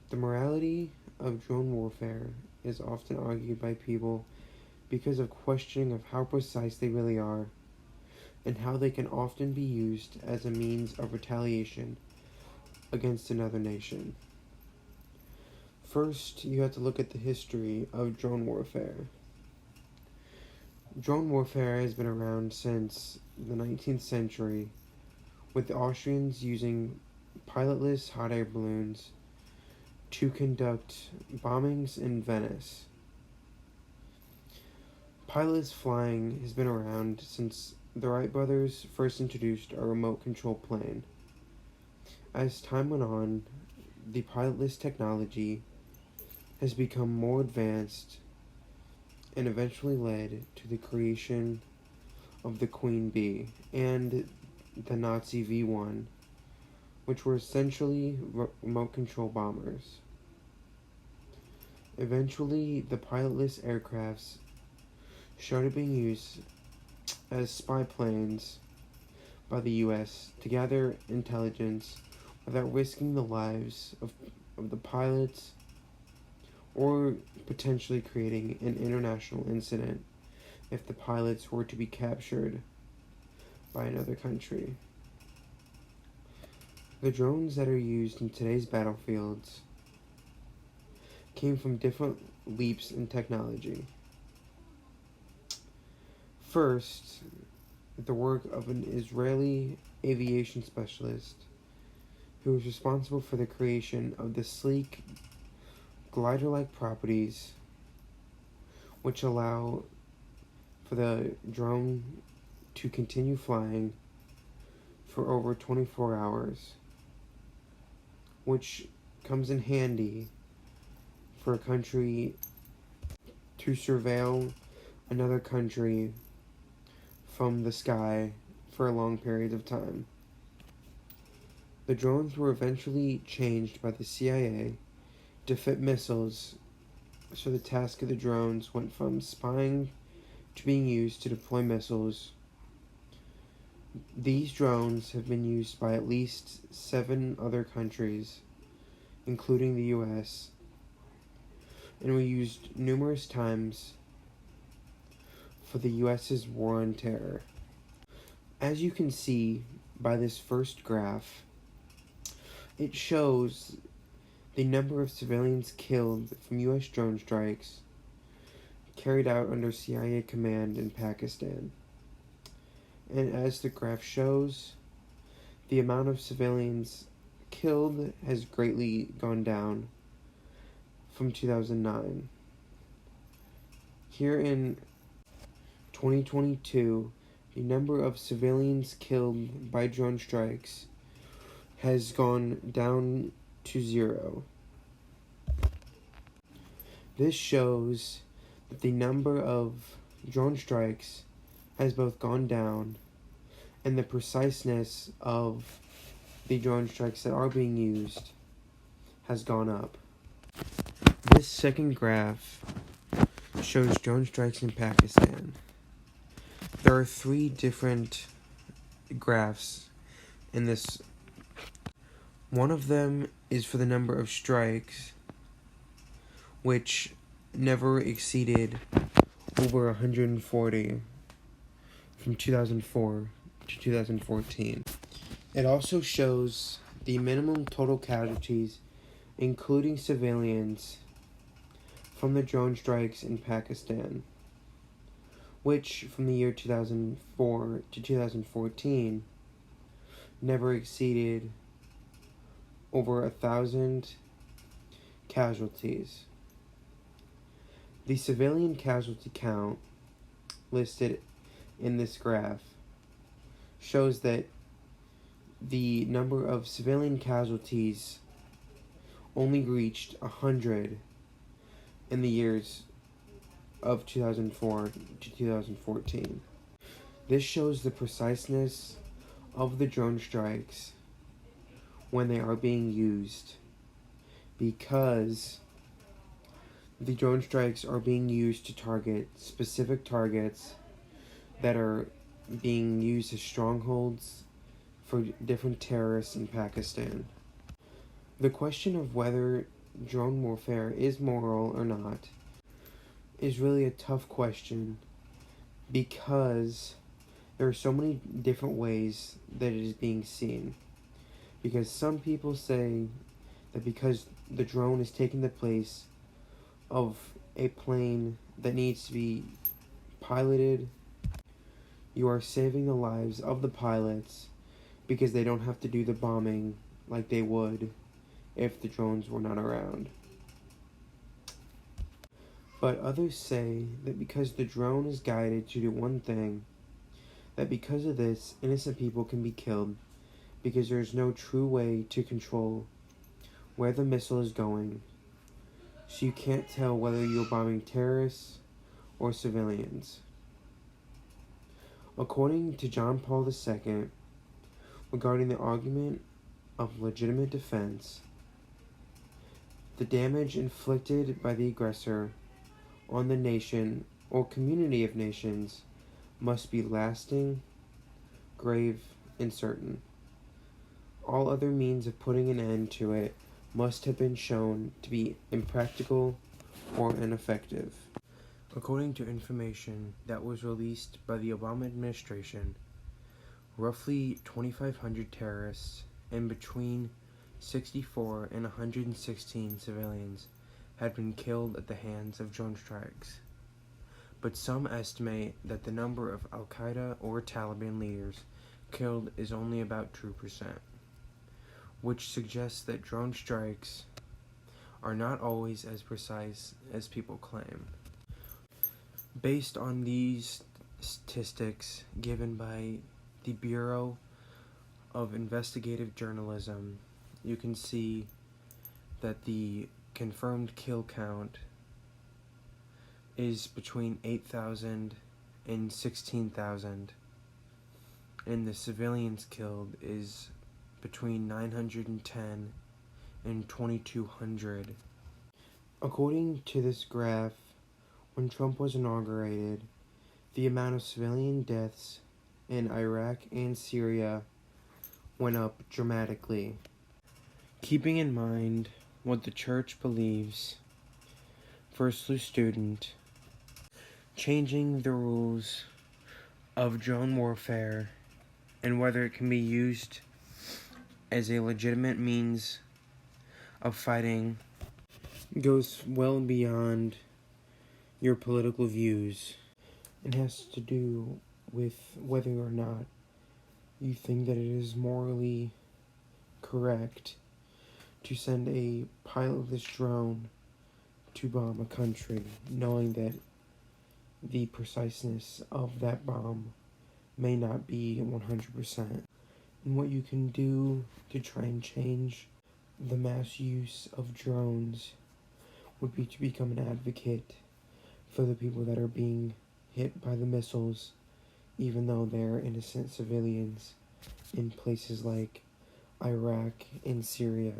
The morality of drone warfare is often argued by people because of questioning of how precise they really are and how they can often be used as a means of retaliation against another nation. First, you have to look at the history of drone warfare. Drone warfare has been around since the 19th century, with the Austrians using pilotless hot air balloons to conduct bombings in Venice. Pilotless flying has been around since the Wright brothers first introduced a remote control plane. As time went on, the pilotless technology has become more advanced and eventually led to the creation of the Queen Bee and the Nazi V-1, which were essentially remote control bombers. Eventually, the pilotless aircrafts started being used as spy planes by the US to gather intelligence without risking the lives of the pilots or potentially creating an international incident if the pilots were to be captured by another country. The drones that are used in today's battlefields came from different leaps in technology. First, the work of an Israeli aviation specialist who was responsible for the creation of the sleek glider-like properties which allow for the drone to continue flying for over 24 hours, which comes in handy for a country to surveil another country from the sky for a long period of time. The drones were eventually changed by the CIA to fit missiles, so the task of the drones went from spying to being used to deploy missiles. These drones have been used by at least 7 other countries, including the US, and were used numerous times for the US's war on terror. As you can see by this first graph, it shows the number of civilians killed from US drone strikes carried out under CIA command in Pakistan. And as the graph shows, the amount of civilians killed has greatly gone down from 2009. Here in 2022, the number of civilians killed by drone strikes has gone down to 0. This shows that the number of drone strikes has both gone down and the preciseness of the drone strikes that are being used has gone up. This second graph shows drone strikes in Pakistan. There are 3 different graphs in this. One of them is for the number of strikes, which never exceeded over 140 from 2004 to 2014. It also shows the minimum total casualties, including civilians, from the drone strikes in Pakistan, which from the year 2004 to 2014 never exceeded over 1,000 casualties. The civilian casualty count listed in this graph shows that the number of civilian casualties only reached 100 in the years of 2004 to 2014. This shows the preciseness of the drone strikes when they are being used, because the drone strikes are being used to target specific targets that are being used as strongholds for different terrorists in Pakistan. The question of whether drone warfare is moral or not is really a tough question, because there are so many different ways that it is being seen. Because some people say that because the drone is taking the place of a plane that needs to be piloted, you are saving the lives of the pilots because they don't have to do the bombing like they would if the drones were not around. But others say that because the drone is guided to do one thing, that because of this, innocent people can be killed because there is no true way to control where the missile is going, so you can't tell whether you're bombing terrorists or civilians. According to John Paul II, regarding the argument of legitimate defense, the damage inflicted by the aggressor on the nation or community of nations must be lasting, grave, and certain. All other means of putting an end to it must have been shown to be impractical or ineffective. According to information that was released by the Obama administration, roughly 2,500 terrorists and between 64 and 116 civilians had been killed at the hands of drone strikes. But some estimate that the number of Al-Qaeda or Taliban leaders killed is only about 2%, which suggests that drone strikes are not always as precise as people claim. Based on these statistics given by the Bureau of Investigative Journalism, you can see that the confirmed kill count is between 8,000 and 16,000, and the civilians killed is between 910 and 2,200. According to this graph, when Trump was inaugurated, the amount of civilian deaths in Iraq and Syria went up dramatically. Keeping in mind what the church believes, First Lu Student, changing the rules of drone warfare and whether it can be used as a legitimate means of fighting goes well beyond your political views. It has to do with whether or not you think that it is morally correct to send a pilotless drone to bomb a country, knowing that the preciseness of that bomb may not be 100%. And what you can do to try and change the mass use of drones would be to become an advocate for the people that are being hit by the missiles, even though they're innocent civilians in places like Iraq and Syria.